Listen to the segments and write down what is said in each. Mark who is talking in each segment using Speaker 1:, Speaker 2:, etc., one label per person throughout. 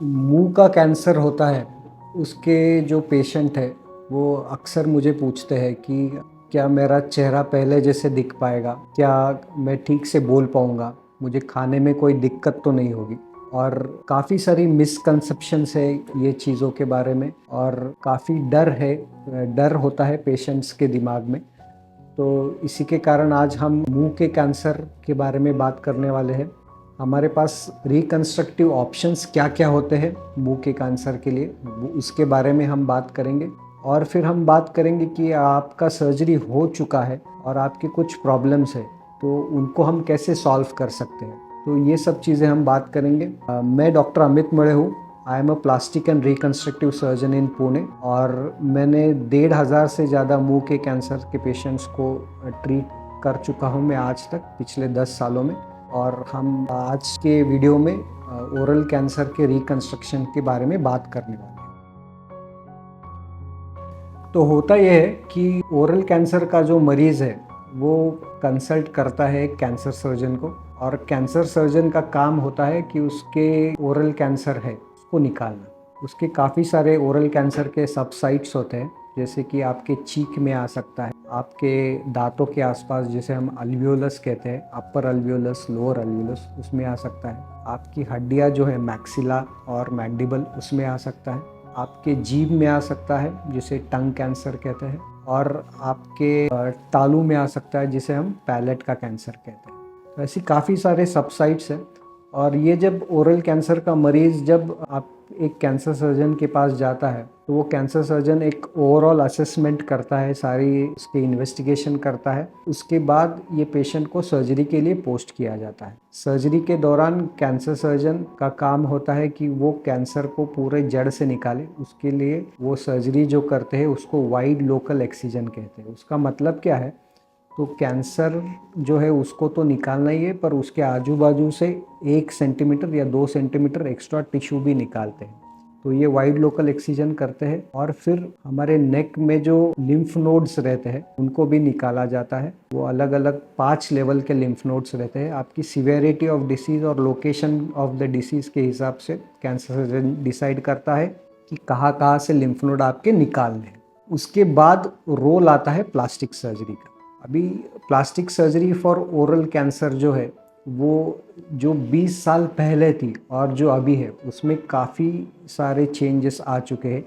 Speaker 1: मुंह का कैंसर होता है उसके जो पेशेंट है वो अक्सर मुझे पूछते हैं कि क्या मेरा चेहरा पहले जैसे दिख पाएगा, क्या मैं ठीक से बोल पाऊँगा, मुझे खाने में कोई दिक्कत तो नहीं होगी। और काफ़ी सारी मिसकंसेप्शंस है ये चीज़ों के बारे में और काफ़ी डर होता है पेशेंट्स के दिमाग में। तो इसी के कारण आज हम मुंह के कैंसर के बारे में बात करने वाले हैं। हमारे पास रिकंस्ट्रक्टिव ऑप्शंस क्या-क्या होते हैं मुंह के कैंसर के लिए, उसके बारे में हम बात करेंगे। और फिर हम बात करेंगे कि आपका सर्जरी हो चुका है और आपके कुछ प्रॉब्लम्स है, तो उनको हम कैसे सॉल्व कर सकते हैं। तो ये सब चीज़ें हम बात करेंगे। मैं डॉक्टर अमित मड़े हूँ। I am a plastic and reconstructive surgeon इन पुणे और मैंने 1,500 से ज़्यादा मुंह के कैंसर के पेशेंट्स को ट्रीट कर चुका हूँ मैं आज तक पिछले 10 सालों में। और हम आज के वीडियो में ओरल कैंसर के रिकंस्ट्रक्शन के बारे में बात करने वाले हैं। तो होता यह है कि ओरल कैंसर का जो मरीज़ है वो कंसल्ट करता है कैंसर सर्जन को और कैंसर सर्जन का काम होता है कि उसके ओरल कैंसर है उसको निकालना। उसके काफ़ी सारे ओरल कैंसर के सबसाइट्स होते हैं, जैसे कि आपके चीक में आ सकता है, आपके दांतों के आसपास जिसे हम अल्वियोलस कहते हैं, अपर अल्वियोलस, लोअर अल्वियोलस, उसमें आ सकता है। आपकी हड्डियाँ जो है मैक्सिला और मैंडिबल, उसमें आ सकता है। आपके जीभ में आ सकता है जिसे टंग कैंसर कहते हैं और आपके तालू में आ सकता है जिसे हम पैलेट का कैंसर कहते हैं। तो ऐसी काफ़ी सारे सबसाइट्स हैं और ये जब ओरल कैंसर का मरीज़ जब आप एक कैंसर सर्जन के पास जाता है तो वो कैंसर सर्जन एक ओवरऑल असेसमेंट करता है, सारी उसकी इन्वेस्टिगेशन करता है। उसके बाद ये पेशेंट को सर्जरी के लिए पोस्ट किया जाता है। सर्जरी के दौरान कैंसर सर्जन का काम होता है कि वो कैंसर को पूरे जड़ से निकाले। उसके लिए वो सर्जरी जो करते हैं उसको वाइड लोकल एक्सिजन कहते हैं। उसका मतलब क्या है, तो कैंसर जो है उसको तो निकालना ही है, पर उसके आजू बाजू से 1 सेंटीमीटर या 2 सेंटीमीटर एक्स्ट्रा टिश्यू भी निकालते हैं। तो ये वाइड लोकल एक्सिजन करते हैं और फिर हमारे नेक में जो लिम्फ नोड्स रहते हैं उनको भी निकाला जाता है। वो अलग अलग 5 लेवल के लिम्फ नोड्स रहते हैं। आपकी सिवियरिटी ऑफ डिसीज़ और लोकेशन ऑफ द डिसीज़ के हिसाब से कैंसर सर्जन डिसाइड करता है कि कहाँ कहाँ से लिम्फ नोड आपके निकालने हैं। उसके बाद रोल आता है प्लास्टिक सर्जरी का। अभी plastic surgery for oral cancer जो है वो जो 20 साल पहले थी और जो अभी है उसमें काफ़ी सारे चेंजेस आ चुके हैं,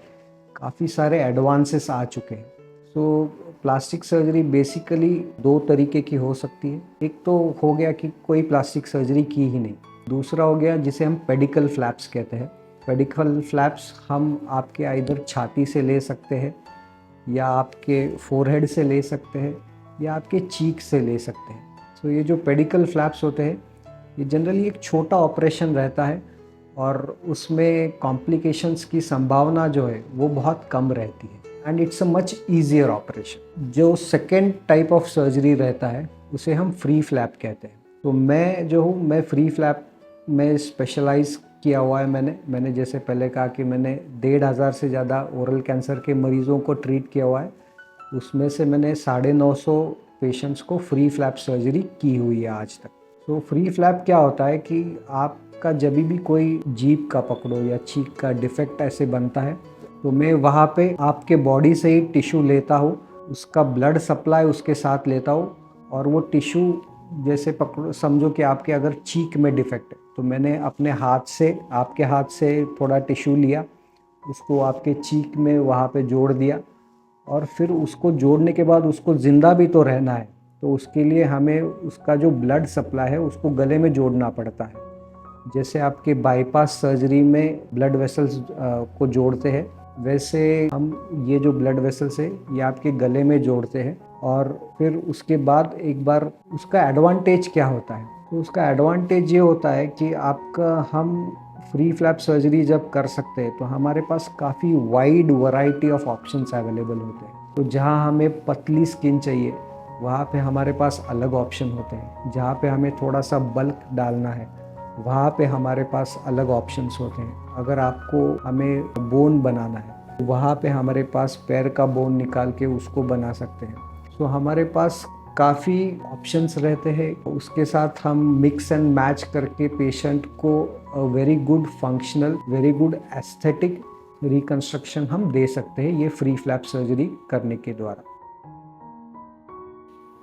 Speaker 1: काफ़ी सारे एडवांसेस आ चुके हैं। सो प्लास्टिक सर्जरी बेसिकली 2 तरीके की हो सकती है। एक तो हो गया कि कोई प्लास्टिक सर्जरी की ही नहीं। दूसरा हो गया जिसे हम पेडिकल फ्लैप्स कहते हैं। पेडिकल फ्लैप्स हम आपके आइदर छाती से ले सकते हैं या आपके फोरहेड से ले सकते हैं या आपके चीक से ले सकते हैं। सो ये जो पेडिकल फ्लैप्स होते हैं ये जनरली एक छोटा ऑपरेशन रहता है और उसमें कॉम्प्लिकेशंस की संभावना जो है वो बहुत कम रहती है and it's a much easier operation. जो सेकेंड टाइप ऑफ सर्जरी रहता है उसे हम फ्री फ्लैप कहते हैं। तो मैं जो हूँ मैं फ्री फ्लैप में स्पेशलाइज किया हुआ है। मैंने जैसे पहले कहा कि मैंने 1,500 से ज़्यादा ओरल कैंसर के मरीज़ों को ट्रीट किया हुआ है। उसमें से मैंने 950 पेशेंट्स को फ्री फ्लैप सर्जरी की हुई है आज तक। तो फ्री फ्लैप क्या होता है कि आपका जब भी कोई जीभ का पकड़ो या चीक का डिफेक्ट ऐसे बनता है तो मैं वहाँ पे आपके बॉडी से ही टिश्यू लेता हूँ, उसका ब्लड सप्लाई उसके साथ लेता हूँ और वो टिश्यू जैसे पकड़ो, समझो कि आपके अगर चीक में डिफेक्ट है तो मैंने अपने हाथ से आपके हाथ से थोड़ा टिश्यू लिया, उसको आपके चीक में वहाँ पे जोड़ दिया और फिर उसको जोड़ने के बाद उसको ज़िंदा भी तो रहना है, तो उसके लिए हमें उसका जो ब्लड सप्लाई है उसको गले में जोड़ना पड़ता है। जैसे आपके बाईपास सर्जरी में ब्लड वेसल्स को जोड़ते हैं, वैसे हम ये जो ब्लड वेसल्स है ये आपके गले में जोड़ते हैं। और फिर उसके बाद एक बार उसका एडवांटेज क्या होता है, तो उसका एडवांटेज ये होता है कि आपका हम फ्री फ्लैप सर्जरी जब कर सकते हैं तो हमारे पास काफ़ी wide variety of options available होते हैं। तो जहाँ हमें पतली स्किन चाहिए वहाँ पे हमारे पास अलग ऑप्शन होते हैं, जहाँ पे हमें थोड़ा सा बल्क डालना है वहाँ पे हमारे पास अलग ऑप्शंस होते हैं। अगर आपको हमें बोन बनाना है वहाँ पे हमारे पास पैर का बोन निकाल के उसको बना सकते हैं। सो हमारे पास काफ़ी ऑप्शंस रहते हैं। उसके साथ हम मिक्स एंड मैच करके पेशेंट को very good functional, very good aesthetic reconstruction हम दे सकते हैं ये फ्री फ्लैप सर्जरी करने के द्वारा।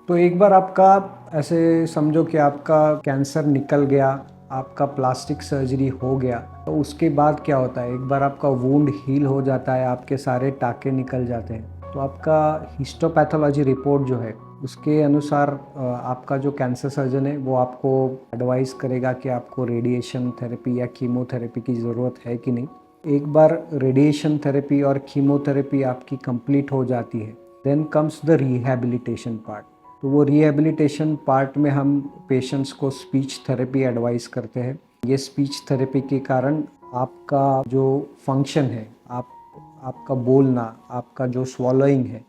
Speaker 1: तो एक बार आपका ऐसे समझो कि आपका कैंसर निकल गया, आपका प्लास्टिक सर्जरी हो गया, तो उसके बाद क्या होता है, एक बार आपका वुंड हील हो जाता है, आपके सारे टाके निकल जाते हैं, तो आपका हिस्टोपैथोलॉजी रिपोर्ट जो है उसके अनुसार आपका जो कैंसर सर्जन है वो आपको एडवाइस करेगा कि आपको रेडिएशन थेरेपी या कीमोथेरेपी की ज़रूरत है कि नहीं। एक बार रेडिएशन थेरेपी और कीमोथेरेपी आपकी कंप्लीट हो जाती है, then comes the rehabilitation part. तो वो रिहैबिलिटेशन पार्ट में हम पेशेंट्स को स्पीच थेरेपी एडवाइस करते हैं। ये स्पीच थेरेपी के कारण आपका जो फंक्शन है, आपका बोलना, आपका जो स्वॉलोइंग है,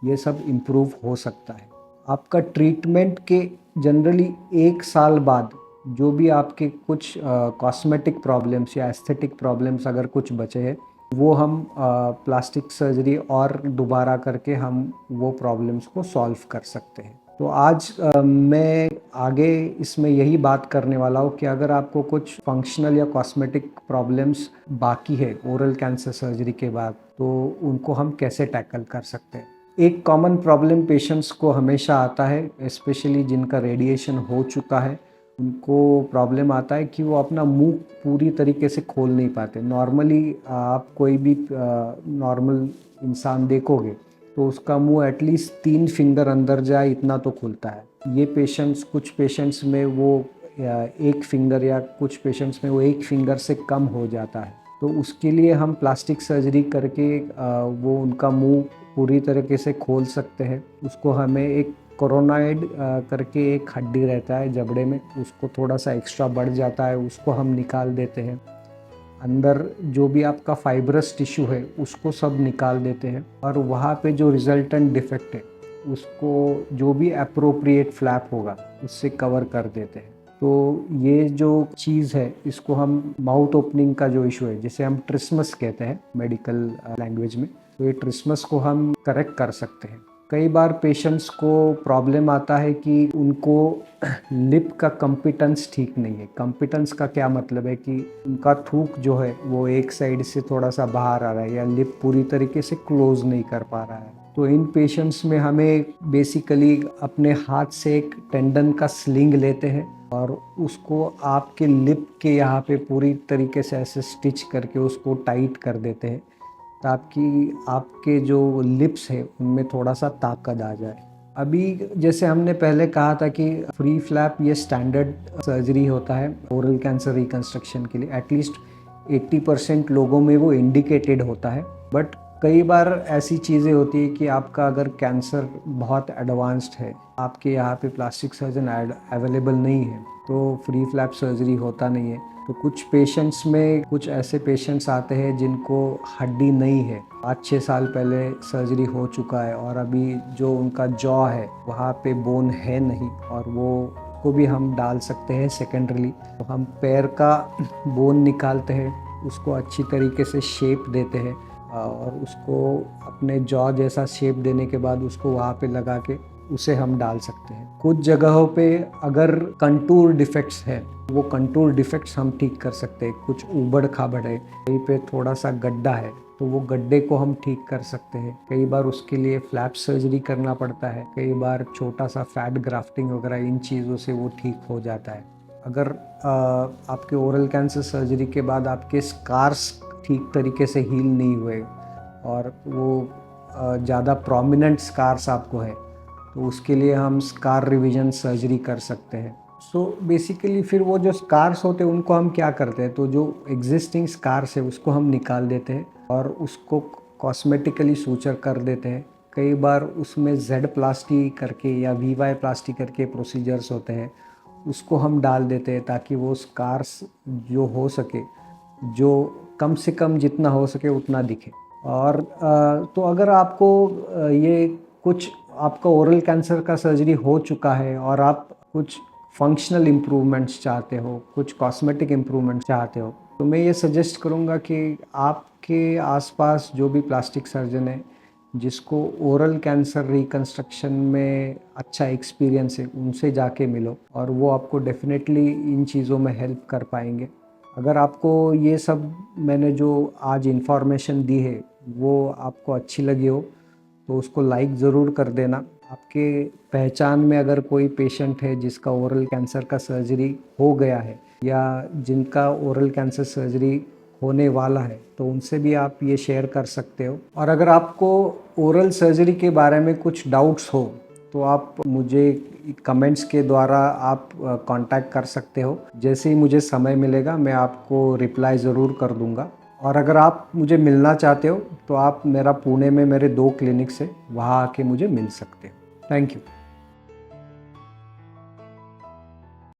Speaker 1: ये सब इम्प्रूव हो सकता है। आपका ट्रीटमेंट के जनरली 1 साल बाद जो भी आपके कुछ कॉस्मेटिक प्रॉब्लम्स या एस्थेटिक प्रॉब्लम्स अगर कुछ बचे हैं, वो हम प्लास्टिक सर्जरी और दोबारा करके हम वो प्रॉब्लम्स को सॉल्व कर सकते हैं। तो आज मैं आगे इसमें यही बात करने वाला हूँ कि अगर आपको कुछ फंक्शनल या कॉस्मेटिक प्रॉब्लम्स बाकी है ओरल कैंसर सर्जरी के बाद, तो उनको हम कैसे टैकल कर सकते हैं। एक कॉमन प्रॉब्लम पेशेंट्स को हमेशा आता है, स्पेशली जिनका रेडिएशन हो चुका है, उनको प्रॉब्लम आता है कि वो अपना मुंह पूरी तरीके से खोल नहीं पाते। नॉर्मली आप कोई भी नॉर्मल इंसान देखोगे तो उसका मुंह एटलीस्ट 3 फिंगर अंदर जाए इतना तो खुलता है। ये पेशेंट्स, कुछ पेशेंट्स में वो 1 फिंगर या कुछ पेशेंट्स में वो 1 फिंगर से कम हो जाता है। तो उसके लिए हम प्लास्टिक सर्जरी करके वो उनका मुंह पूरी तरीके से खोल सकते हैं। उसको हमें एक कोरोनाइड करके एक हड्डी रहता है जबड़े में, उसको थोड़ा सा एक्स्ट्रा बढ़ जाता है, उसको हम निकाल देते हैं। अंदर जो भी आपका फाइब्रस टिश्यू है उसको सब निकाल देते हैं और वहाँ पे जो रिजल्टेंट डिफेक्ट है उसको जो भी अप्रोप्रिएट फ्लैप होगा उससे कवर कर देते हैं। तो ये जो चीज़ है इसको हम माउथ ओपनिंग का जो इशू है, जिसे हम ट्रिस्मस कहते हैं मेडिकल लैंग्वेज में, तो ये ट्रिस्मस को हम करेक्ट कर सकते हैं। कई बार पेशेंट्स को प्रॉब्लम आता है कि उनको लिप का कंपिटेंस ठीक नहीं है। कंपिटेंस का क्या मतलब है कि उनका थूक जो है वो एक साइड से थोड़ा सा बाहर आ रहा है या लिप पूरी तरीके से क्लोज नहीं कर पा रहा है। तो इन पेशेंट्स में हमें बेसिकली अपने हाथ से एक टेंडन का स्लिंग लेते हैं और उसको आपके लिप के यहाँ पे पूरी तरीके से ऐसे स्टिच करके उसको टाइट कर देते हैं ताकि आपके जो लिप्स है उनमें थोड़ा सा ताकत आ जाए। अभी जैसे हमने पहले कहा था कि फ्री फ्लैप ये स्टैंडर्ड सर्जरी होता है ओरल कैंसर रिकंस्ट्रक्शन के लिए। एटलीस्ट 80% लोगों में वो इंडिकेटेड होता है। बट कई बार ऐसी चीज़ें होती है कि आपका अगर कैंसर बहुत एडवांस्ड है, आपके यहाँ पे प्लास्टिक सर्जन अवेलेबल नहीं है, तो फ्री फ्लैप सर्जरी होता नहीं है। तो कुछ पेशेंट्स में कुछ ऐसे पेशेंट्स आते हैं जिनको हड्डी नहीं है, 5-6 साल पहले सर्जरी हो चुका है और अभी जो उनका जॉ है वहाँ पे बोन है नहीं, और वो को भी हम डाल सकते हैं सेकेंडरीली। तो हम पैर का बोन निकालते हैं, उसको अच्छी तरीके से शेप देते हैं और उसको अपने जॉ जैसा शेप देने के बाद उसको वहाँ पे लगा के उसे हम डाल सकते हैं। कुछ जगहों पे अगर कंटूर डिफेक्ट्स है, वो कंटूर डिफेक्ट्स हम ठीक कर सकते हैं। कुछ उबड़ खाबड़ है, कहीं पे थोड़ा सा गड्ढा है, तो वो गड्ढे को हम ठीक कर सकते हैं। कई बार उसके लिए फ्लैप सर्जरी करना पड़ता है, कई बार छोटा सा फैट ग्राफ्टिंग वगैरह, इन चीज़ों से वो ठीक हो जाता है। अगर आपके ओरल कैंसर सर्जरी के बाद आपके स्कार्स ठीक तरीके से हील नहीं हुए और वो ज़्यादा प्रोमिनेंट स्कार्स आपको है, तो उसके लिए हम स्कार रिवीजन सर्जरी कर सकते हैं। सो बेसिकली फिर वो जो स्कार्स होते हैं उनको हम क्या करते हैं, तो जो एग्जिस्टिंग स्कार्स है उसको हम निकाल देते हैं और उसको कॉस्मेटिकली सूचर कर देते हैं। कई बार उसमें जेड प्लास्टी करके या वीवाई प्लास्टी करके प्रोसीजर्स होते हैं, उसको हम डाल देते हैं ताकि वो स्कार्स जो हो सके, जो कम से कम जितना हो सके उतना दिखे। और तो अगर आपको ये कुछ आपका ओरल कैंसर का सर्जरी हो चुका है और आप कुछ फंक्शनल इम्प्रूवमेंट्स चाहते हो, कुछ कॉस्मेटिक इम्प्रूवमेंट्स चाहते हो, तो मैं ये सजेस्ट करूँगा कि आपके आसपास जो भी प्लास्टिक सर्जन है जिसको ओरल कैंसर रिकंस्ट्रक्शन में अच्छा एक्सपीरियंस है उनसे जाके मिलो, और वो आपको डेफिनेटली इन चीज़ों में हेल्प कर पाएंगे। अगर आपको ये सब मैंने जो आज इन्फॉर्मेशन दी है वो आपको अच्छी लगी हो तो उसको लाइक ज़रूर कर देना। आपके पहचान में अगर कोई पेशेंट है जिसका ओरल कैंसर का सर्जरी हो गया है या जिनका ओरल कैंसर सर्जरी होने वाला है तो उनसे भी आप ये शेयर कर सकते हो। और अगर आपको ओरल सर्जरी के बारे में कुछ डाउट्स हो तो आप मुझे कमेंट्स के द्वारा आप कांटेक्ट कर सकते हो। जैसे ही मुझे समय मिलेगा मैं आपको रिप्लाई ज़रूर कर दूंगा। और अगर आप मुझे मिलना चाहते हो तो आप मेरा पुणे में मेरे 2 क्लिनिक्स है, वहाँ आके मुझे मिल सकते हो। Thank you.